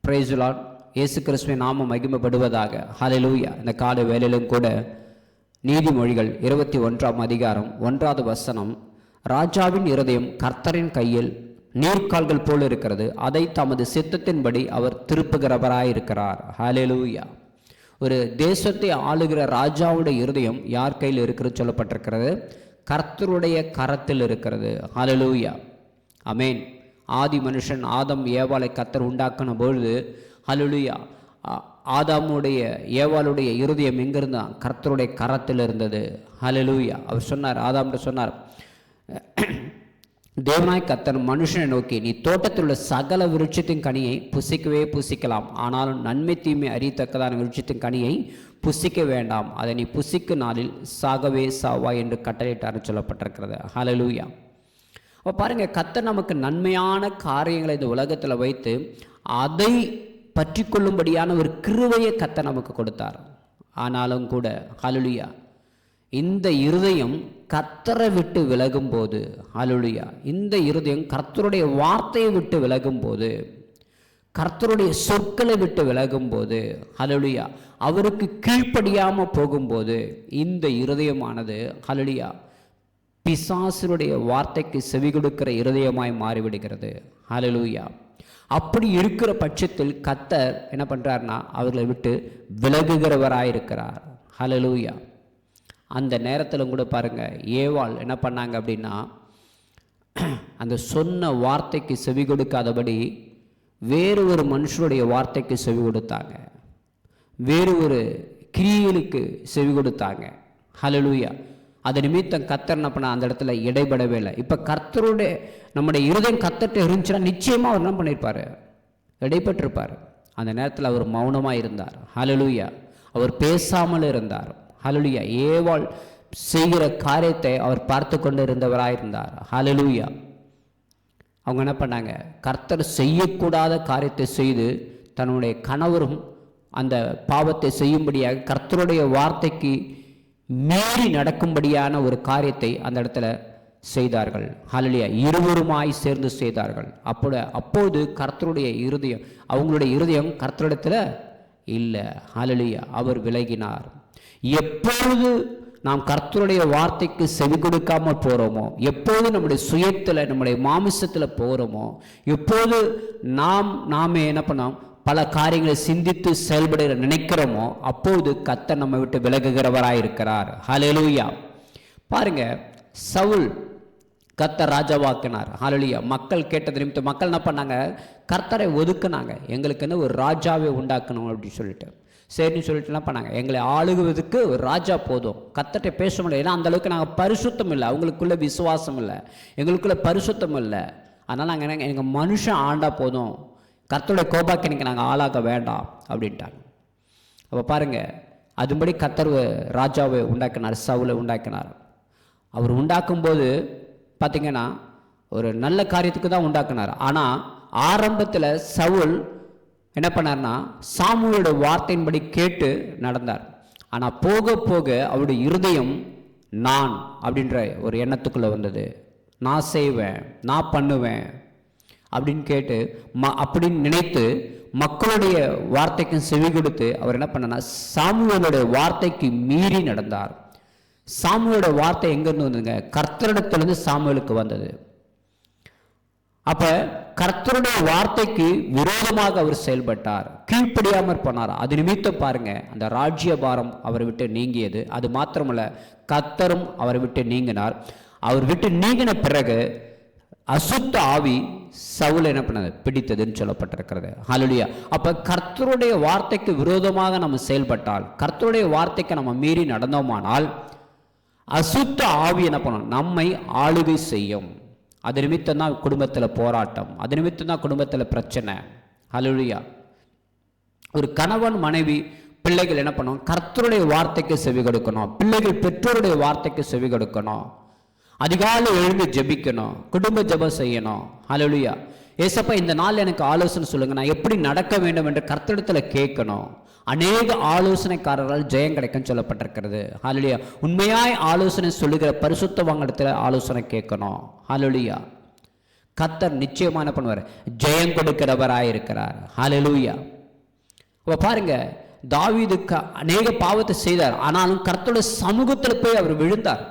Praise the Lord. இயேசு கிறிஸ்துவின் நாமம் மகிமைப்படுவதாக. ஹல்லேலூயா. இந்த காலை வேளையிலும் கூட நீதிமொழிகள் 21ஆம் அதிகாரம் 1வது வசனம், ராஜாவின் இருதயம் கர்த்தரின் கையில் நீர்க்கால்கள் போல் இருக்கிறது, அதை தமது சித்தத்தின்படி அவர் திருப்புகிறவராயிருக்கிறார். ஹல்லேலூயா. ஒரு தேசத்தை ஆளுகிற ராஜாவுடைய இருதயம் யார் கையில் இருக்கிறது சொல்லப்பட்டிருக்கிறது? கர்த்தருடைய கரத்தில் இருக்கிறது. ஹல்லேலூயா. ஆமென். ஆதி மனுஷன் ஆதம் ஏவாளை கர்த்தர் உண்டாக்கின பொழுது, ஹல்லேலூயா, ஆதாமுடைய ஏவாளுடைய இருதயம் எங்கிருந்தான்? கர்த்தருடைய கரத்தில் இருந்தது. ஹல்லேலூயா. அவர் சொன்னார், ஆதாம்கிட்ட சொன்னார், தேவனாய் கர்த்தர் மனுஷனை நோக்கி, நீ தோட்டத்தில் உள்ள சகல விருட்சத்தின் கனியை புசிக்கவே புசிக்கலாம், ஆனாலும் நன்மை தீமை அறியத்தக்கதான விருட்சத்தின் கனியை புசிக்க வேண்டாம், அதை நீ புசிக்கும் நாளில் சாகவே சாவா என்று கட்டளையிட்டார்னு சொல்லப்பட்டிருக்கிறது. ஹல்லேலூயா. அப்போ பாருங்கள், கர்த்தர் நமக்கு நன்மையான காரியங்களை இந்த உலகத்தில் வைத்து அதை பற்றி கொள்ளும்படியான ஒரு கிருபையை கர்த்தர் நமக்கு கொடுத்தார். ஆனாலும் கூட ஹல்லேலூயா, இந்த இருதயம் கர்த்தரை விட்டு விலகும் போது, ஹல்லேலூயா, இந்த இருதயம் கர்த்தருடைய வார்த்தையை விட்டு விலகும் போது, கர்த்தருடைய சொற்களை விட்டு விலகும் போது, ஹல்லேலூயா, அவருக்கு கீழ்ப்படியாமல் போகும்போது, இந்த இருதயமானது ஹல்லேலூயா பிசாசுடைய வார்த்தைக்கு செவி கொடுக்கிற இருதயமாய் மாறிவிடுகிறது. ஹல்லேலூயா. அப்படி இருக்கிற பட்சத்தில் கர்த்தர் என்ன பண்ணுறாருன்னா அவர்களை விட்டு விலகுகிறவராயிருக்கிறார். ஹல்லேலூயா. அந்த நேரத்தில் கூட பாருங்கள், ஏவாள் என்ன பண்ணாங்க அப்படின்னா, அந்த சொன்ன வார்த்தைக்கு செவி கொடுக்காதபடி வேறு ஒரு மனுஷனுடைய வார்த்தைக்கு செவி கொடுத்தாங்க, வேறு ஒரு கிரியைகளுக்கு செவி கொடுத்தாங்க. ஹல்லேலூயா. அது நிமித்தம் கர்த்தர் என்ன பண்ண அந்த இடத்துல இடைபடவே இல்லை. இப்போ கர்த்தருடைய நம்முடைய இருதயம் கர்த்தர்கிட்ட இருந்துச்சுன்னா நிச்சயமாக அவர் என்ன பண்ணியிருப்பார்? இடைப்பட்டிருப்பார். அந்த நேரத்தில் அவர் மௌனமாக இருந்தார். ஹல்லேலூயா. அவர் பேசாமல் இருந்தார். ஹல்லேலூயா. ஏவாள் செய்கிற காரியத்தை அவர் பார்த்து கொண்டு இருந்தவராயிருந்தார். ஹல்லேலூயா. அவங்க என்ன பண்ணாங்க? கர்த்தர் செய்யக்கூடாத காரியத்தை செய்து தன்னுடைய கணவரும் அந்த பாவத்தை செய்யும்படியாக கர்த்தருடைய வார்த்தைக்கு மீறி நடக்கும்படியான ஒரு காரியத்தை அந்த இடத்துல செய்தார்கள். ஹல்லேலூயா. இருவருமாய் சேர்ந்து செய்தார்கள். அப்போது கர்த்தருடைய இருதயம், அவங்களுடைய இருதயம் கர்த்தரிடத்தில் இல்லை. ஹல்லேலூயா. அவர் விலகினார். எப்பொழுது நாம் கர்த்தருடைய வார்த்தைக்கு செவி கொடுக்காமல் போகிறோமோ, எப்போது நம்முடைய சுயத்தில் நம்முடைய மாமிசத்தில் போகிறோமோ, எப்போது நாமே என்ன பண்ணோம் பல காரியங்களை சிந்தித்து செயல்பட நினைக்கிறோமோ, அப்போது கர்த்தர் நம்ம விட்டு விலகுகிறவராயிருக்கிறார். ஹல்லேலூயா. பாருங்க, சவுல் கர்த்தர் ராஜாவாக்கினார். ஹல்லேலூயா. மக்கள் கேட்டது நிமித்தம் மக்கள் என்ன பண்ணாங்க? கர்த்தரை ஒதுக்குனாங்க. எங்களுக்குன்னு ஒரு ராஜாவை உண்டாக்கணும் அப்படின்னு சொல்லிட்டு, சரின்னு சொல்லிட்டு என்ன பண்ணாங்க? எங்களை ஆளுகுவதுக்கு ஒரு ராஜா போதும், கர்த்தர்கிட்ட பேச முடியல. ஏன்னா அந்தளவுக்கு நாங்கள் பரிசுத்தம் இல்லை, அவங்களுக்குள்ள விசுவாசம் இல்லை, எங்களுக்குள்ள பரிசுத்தம் இல்லை. அதனால் நாங்கள் எங்கள் மனுஷன் ஆண்டா போதும், கர்த்தருடைய கோபாக்கினைக்கு நாங்கள் ஆளாக வேண்டாம் அப்படின்ட்டாங்க. அப்போ பாருங்கள், அதுபடி கர்த்தர் ராஜாவை உண்டாக்கினார், சவுலை உண்டாக்கினார். அவர் உண்டாக்கும்போது பார்த்திங்கன்னா ஒரு நல்ல காரியத்துக்கு தான் உண்டாக்குனார். ஆனால் ஆரம்பத்தில் சவுல் என்ன பண்ணார்னா சாமுவேலோட வார்த்தையின்படி கேட்டு நடந்தார். ஆனால் போக போக அவருடைய இருதயம் நான் அப்படின்ற ஒரு எண்ணத்துக்குள்ளே வந்தது. நான் செய்வேன், நான் பண்ணுவேன் அப்படின்னு கேட்டு அப்படின்னு நினைத்து மக்களுடைய வார்த்தைக்கும் செவி கொடுத்து அவர் என்ன பண்ணனா சாமுவேலோட வார்த்தைக்கு மீறி நடந்தார். சாமுவேலோட வார்த்தை எங்கேருந்து வந்ததுங்க? கர்த்தரிடத்திலிருந்து சாமுவேலுக்கு வந்தது. அப்போ கர்த்தருடைய வார்த்தைக்கு விரோதமாக அவர் செயல்பட்டார், கீழ்ப்படியாமற் போனார். அது நிமித்தம் பாருங்க, அந்த ராஜ்ய பாரம் அவரை விட்டு நீங்கியது. அது மாத்திரமல்ல, கர்த்தரும் அவரை விட்டு நீங்கினார். அவர் விட்டு நீங்கின பிறகு அசுத்த ஆவி சவுல் என்ன பண்ணது? பிடித்ததுன்னு சொல்லப்பட்டிருக்கிறது. ஹல்லேலூயா. அப்போ கர்த்தருடைய வார்த்தைக்கு விரோதமாக நம்ம செயல்பட்டால், கர்த்தருடைய வார்த்தைக்கு நம்ம மீறி நடந்தோமானால், அசுத்த ஆவி என்ன பண்ணும்? நம்மை ஆளுகை செய்யும். அது நிமித்தம் தான் குடும்பத்தில் போராட்டம், அது நிமித்தம் தான் குடும்பத்தில் பிரச்சனை. ஹல்லேலூயா. ஒரு கணவன் மனைவி பிள்ளைகள் என்ன பண்ணணும்? கர்த்தருடைய வார்த்தைக்கு செவி கொடுக்கணும். பிள்ளைகள் பெற்றோருடைய வார்த்தைக்கு செவி கொடுக்கணும். அதிகாலை எழுந்து ஜெபிக்கணும், குடும்ப ஜெபம் செய்யணும். ஹல்லேலூயா. ஏசப்பா இந்த நாள் எனக்கு ஆலோசனை சொல்லுங்க, நான் எப்படி நடக்க வேண்டும் என்று கர்த்தரிடத்தில் கேட்கணும். அநேக ஆலோசனைக்காரர்கள் ஜெயம் கிடைக்கும் சொல்லப்பட்டிருக்கிறது. ஹல்லேலூயா. உண்மையாய் ஆலோசனை சொல்லுகிற பரிசுத்தவாங்களிடத்தில் ஆலோசனை கேட்கணும். ஹல்லேலூயா. கர்த்தர் நிச்சயமா என்ன பண்ணுவார், ஜெயம் கொடுக்கிறவராயிருக்கிறார். ஹல்லேலூயா. அப்ப பாருங்க, தாவீது அநேக பாவத்தை செய்தார், ஆனாலும் கர்த்தருடைய சமூகத்தில் போய் அவர் விழுந்தார்.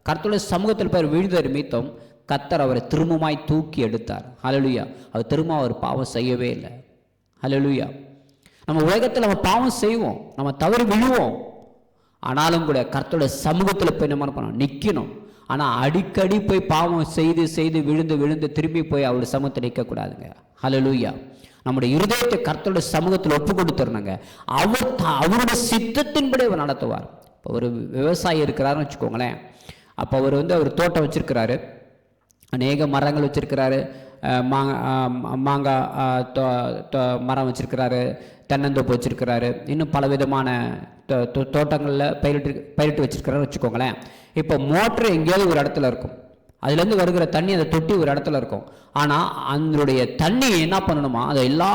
கர்த்தருடைய சமூகத்தில் போய் அவர் விழுந்த நிமித்தம் கர்த்தர் அவரை திரும்பமாய் தூக்கி எடுத்தார். ஹல்லேலூயா. அவர் திரும்ப அவர் பாவம் செய்யவே இல்லை. ஹல்லேலூயா. நம்ம உலகத்தில் நம்ம பாவம் செய்வோம், நம்ம தவறு விழுவோம், ஆனாலும் கூட கர்த்தருடைய சமூகத்தில் போய் நம்ம பண்ணணும், நிற்கணும். ஆனால் அடிக்கடி போய் பாவம் செய்து செய்து விழுந்து விழுந்து திரும்பி போய் அவருடைய சமூகத்தை நிற்கக்கூடாதுங்க. ஹல்லேலூயா. நம்முடைய இருதயத்தை கர்த்தருடைய சமூகத்தில் ஒப்பு கொடுத்துருணுங்க. அவருடைய சித்தத்தின்படி அவர் நடத்துவார். இப்போ ஒரு விவசாயி இருக்கிறாருன்னு வச்சுக்கோங்களேன். அப்போ அவர் அவர் தோட்டம் வச்சிருக்கிறாரு, அநேக மரங்கள் வச்சிருக்கிறாரு, மாங்காய் மரம் வச்சிருக்கிறாரு, தென்னந்தோப்பு வச்சிருக்கிறாரு, இன்னும் பல விதமான தோட்டங்களில் பயிரிட்டு வச்சிருக்கிறாரு வச்சுக்கோங்களேன். இப்போ மோட்ரு எங்கேயாவது ஒரு இடத்துல இருக்கும், அதுலேருந்து வருகிற தண்ணி அந்த தொட்டி ஒரு இடத்துல இருக்கும். ஆனால் அதனுடைய தண்ணி என்ன பண்ணணுமா, அதை எல்லா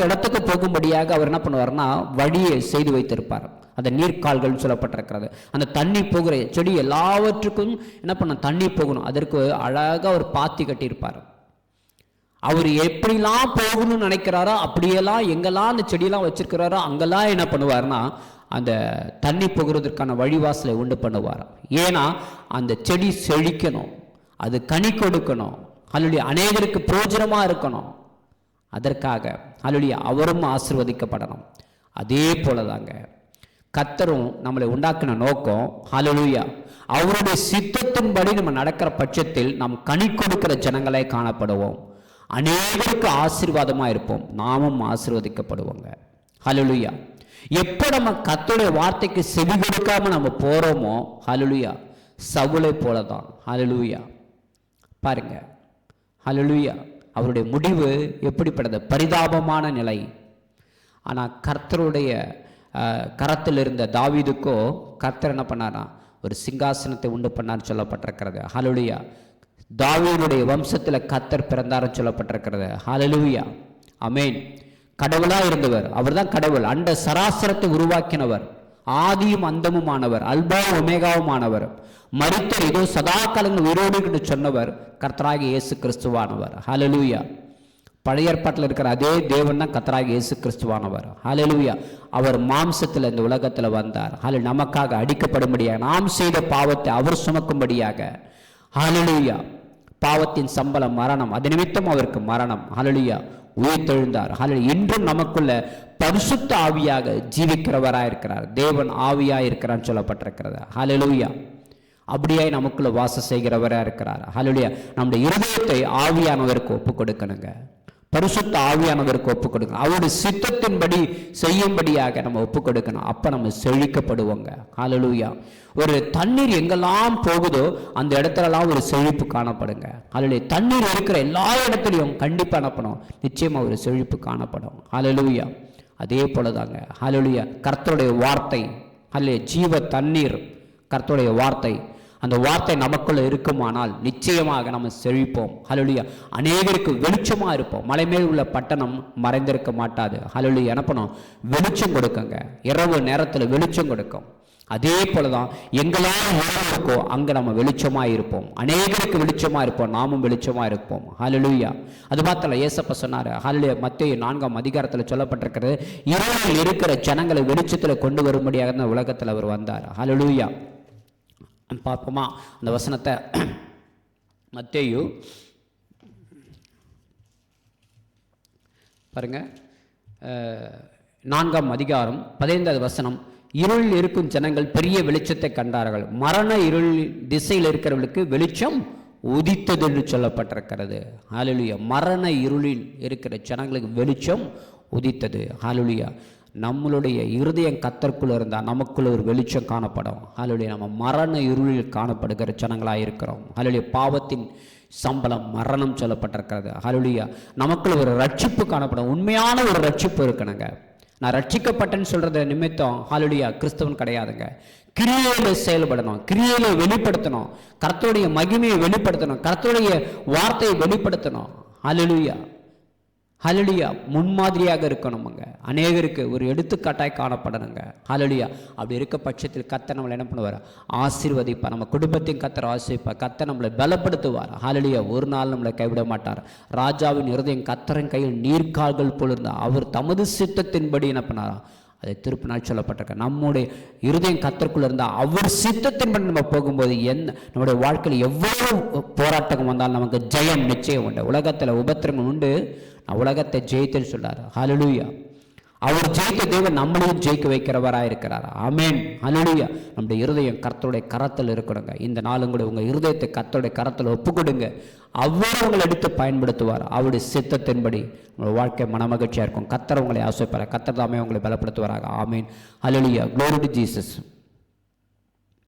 இடத்துக்கும் போகும்படியாக அவர் என்ன பண்ணுவார்னா வழியை செய்து வைத்திருப்பார். அந்த நீர்க்கால்கள்னு சொல்லப்பட்டிருக்கிறது. அந்த தண்ணி போகிற செடி எல்லாவற்றுக்கும் என்ன பண்ண தண்ணி போகணும், அதற்கு அழகாக ஒரு பாத்தி கட்டியிருப்பார். அவர் எப்படிலாம் போகணும்னு நினைக்கிறாரோ அப்படியெல்லாம் எங்கெல்லாம் அந்த செடியெல்லாம் வச்சிருக்கிறாரோ அங்கெல்லாம் என்ன பண்ணுவார்னா அந்த தண்ணி போகிறதுக்கான வழிவாசலை உண்டு பண்ணுவார். ஏன்னா அந்த செடி செழிக்கணும், அது கனி கொடுக்கணும், ஹல்லேலூயா, அநேகருக்கு பிரயோஜனமாக இருக்கணும். அதற்காக ஹல்லேலூயா அவரும் ஆசீர்வதிக்கப்படணும். அதே போலதாங்க கர்த்தரும் நம்மளை உண்டாக்கின நோக்கம். ஹல்லேலூயா. அவருடைய சித்தத்தின்படி நம்ம நடக்கிற பட்சத்தில் நாம் கனி கொடுக்கிற ஜனங்களை காணப்படுவோம், அநேகருக்கு ஆசீர்வாதமா இருப்போம், நாமும் ஆசீர்வதிக்கப்படுவோங்க. ஹல்லேலூயா. எப்போ நம்ம கர்த்தருடைய வார்த்தைக்கு செவி கொடுக்காம நம்ம போறோமோ, ஹல்லேலூயா, சவுலை போலதான். ஹல்லேலூயா. பாருங்க, ஹல்லேலூயா, அவருடைய முடிவு எப்படிப்பட்டது, பரிதாபமான நிலை. ஆனால் கர்த்தருடைய கரத்தில் இருந்த தாவீதுக்கோ கர்த்தர் என்ன பண்ணாரா, ஒரு சிங்காசனத்தை உண்டு பண்ணார் சொல்லப்பட்டிருக்கிறது. ஹல்லேலூயா. தாவீதுடைய வம்சத்தில் கர்த்தர் பிறந்தார் சொல்லப்பட்டிருக்கிறது. ஹல்லேலூயா. ஆமென். கடவுளாக இருந்தவர், அவர் தான் கடவுள், அண்ட சராசரத்தை உருவாக்கினவர், ஆதியும் அந்தமுமானவர், அல்பாவும் ஒமேகாவுமானவர், மரித்தோர் இதோ சதா காலங்கள் உயிரோடு என்று சொன்னவர் கர்த்தராகிய இயேசு கிறிஸ்துவானவர். ஹல்லேலூயா. பழைய ஏற்பாட்டில் இருக்கிற அதே தேவன் தான் கர்த்தராகிய இயேசு கிறிஸ்துவானவர். ஹல்லேலூயா. அவர் மாம்சத்தில் இந்த உலகத்தில் வந்தார். நமக்காக அடிக்கப்படும்படியாக, நாம் செய்த பாவத்தை அவர் சுமக்கும்படியாக. ஹல்லேலூயா. பாவத்தின் சம்பளம் மரணம், அது நிமித்தம் அவருக்கு மரணம். ஹல்லேலூயா. உயிர்த்தெழுந்தார். ஹல்லேலூயா. இன்றும் நமக்குள்ள பரிசுத்த ஆவியாக ஜீவிக்கிறவராக இருக்கிறார். தேவன் ஆவியாக இருக்கிறான்னு சொல்லப்பட்டிருக்கிறது. ஹல்லேலூயா. அப்படியாய் நமக்குள்ள வாசம் செய்கிறவராக இருக்கிறார். ஹல்லேலூயா. நம்முடைய இருதயத்தை ஆவியானவருக்கு ஒப்பு கொடுக்கணுங்க, பரிசுத்த ஆவியானவருக்கு ஒப்பு கொடுக்கணும், அவருடைய சித்தத்தின்படி செய்யும்படியாக நம்ம ஒப்பு கொடுக்கணும். அப்ப நம்ம செழிக்கப்படுவோங்க. ஹல்லேலூயா. ஒரு தண்ணீர் எங்கெல்லாம் போகுதோ அந்த இடத்துலலாம் ஒரு செழிப்பு காணப்படுங்க. ஹல்லேலூயா. தண்ணீர் இருக்கிற எல்லா இடத்துலையும் கண்டிப்பா அனுப்பணும், நிச்சயமா ஒரு செழிப்பு காணப்படும். ஹல்லேலூயா. அதே போலதாங்க ஹல்லேலூயா கர்த்தருடைய வார்த்தை, ஹல்லேலூயா, ஜீவ தண்ணீர் கர்த்தருடைய வார்த்தை. அந்த வார்த்தை நமக்குள்ள இருக்குமானால் நிச்சயமாக நம்ம செழிப்போம். ஹல்லேலூயா. அநேகருக்கு வெளிச்சமா இருப்போம். மலை மேல் உள்ள பட்டணம் மறைந்திருக்க மாட்டாது. ஹல்லேலூயா. என்ன பண்ணும், வெளிச்சம் கொடுக்குங்க, இரவு நேரத்தில் வெளிச்சம் கொடுக்கும். அதே போலதான் எங்கெல்லாம் இருக்கோ அங்க நம்ம வெளிச்சமா இருப்போம், அநேகருக்கு வெளிச்சமா இருப்போம், நாமும் வெளிச்சமா இருப்போம். ஹல்லேலூயா. அது மாத்திரம் ஏசப்பா சொன்னாரு. ஹல்லேலூயா. மத்தேயு 4ஆம் அதிகாரத்தில் சொல்லப்பட்டிருக்கிறது, இரவில் இருக்கிற ஜனங்களை வெளிச்சத்தில் கொண்டு வரும்படியாக இந்த உலகத்தில் அவர் வந்தார். ஹல்லேலூயா. பார்ப்போமா அந்த வசனத்தை? மத்தேயு பாருங்க, 4ஆம் அதிகாரம் 15வது வசனம். இருளில் இருக்கும் ஜனங்கள் பெரிய வெளிச்சத்தை கண்டார்கள், மரண இருள் திசையில் இருக்கிறவர்களுக்கு வெளிச்சம் உதித்தது என்று சொல்லப்பட்டிருக்கிறது. ஹல்லேலூயா. மரண இருளில் இருக்கிற ஜனங்களுக்கு வெளிச்சம் உதித்தது. ஹல்லேலூயா. நம்மளுடைய இருதயம் கர்த்தருக்குள்ள இருந்தால் நமக்குள்ள ஒரு வெளிச்சம் காணப்படும். ஹல்லேலூயா. நம்ம மரண இருளில் காணப்படுகிற ஜனங்களாக இருக்கிறோம். ஹல்லேலூயா. பாவத்தின் சம்பளம் மரணம் சொல்லப்பட்டிருக்கிறது. ஹல்லேலூயா. நமக்குள்ள ஒரு ரட்சிப்பு காணப்படும், உண்மையான ஒரு ரட்சிப்பு இருக்கணுங்க. நான் ரட்சிக்கப்பட்டேன்னு சொல்றது நிமித்தம் ஹல்லேலூயா கிறிஸ்தவன் கிடையாதுங்க. கிரியையில செயல்படணும், கிரியையில வெளிப்படுத்தணும், கர்த்தருடைய மகிமையை வெளிப்படுத்தணும், கர்த்தருடைய வார்த்தையை வெளிப்படுத்தணும். ஹல்லேலூயா. ஹல்லேலூயா. முன்மாதிரியாக இருக்கணுமுங்க. அநேகருக்கு ஒரு எடுத்துக்காட்டாய் காணப்படணுங்க. ஹல்லேலூயா. அப்படி இருக்க பட்சத்தில் கர்த்தர் நம்மளை என்ன பண்ணுவார்? ஆசீர்வதிப்பார். நம்ம குடும்பத்தையும் கர்த்தர் ஆசீர்வதிப்பார். கர்த்தர் நம்மளை பலப்படுத்துவார். ஹல்லேலூயா. ஒரு நாள் நம்மளை கைவிட மாட்டார். ராஜாவின் இருதயம் கர்த்தரின் கையில் நீர்க்கால்கள் போல் இருந்தார். அவர் தமது சித்தத்தின்படி என்ன பண்ணாரா? அதை திருப்பினால் சொல்லப்பட்டிருக்க. நம்முடைய இருதயம் கர்த்தருக்குள்ள இருந்தால் அவர் சித்தத்தின்படி நம்ம போகும்போது நம்முடைய வாழ்க்கையில் எவ்வளவு போராட்டம் வந்தாலும் நமக்கு ஜெயம் நிச்சயம் உண்டு. உலகத்தில் உபத்திரங்கள் உண்டு, நான் உலகத்தை ஜெயித்தேன்னு சொல்றாரு. ஹல்லேலூயா. அவர் ஜெயித்த தேவன் நம்மளையும் ஜெயிக்க வைக்கிறவராக இருக்கிறார். ஆமென். ஹல்லேலூயா. நம்முடைய இருதயம் கர்த்தருடைய கரத்தில் இருக்கணுங்க. இந்த நாளும் கூட உங்கள் இருதயத்தை கர்த்தருடைய கரத்தில் ஒப்பு கொடுங்க. அவர் உங்களை எடுத்து பயன்படுத்துவார். அவருடைய சித்தத்தின்படி உங்கள் வாழ்க்கை மனமகிழ்ச்சியாக இருக்கும். கர்த்தர் உங்களை ஆசைப்படுறார். கர்த்தர் தாமே உங்களை பலப்படுத்துவாராக. Amen. Hallelujah. Glory to Jesus.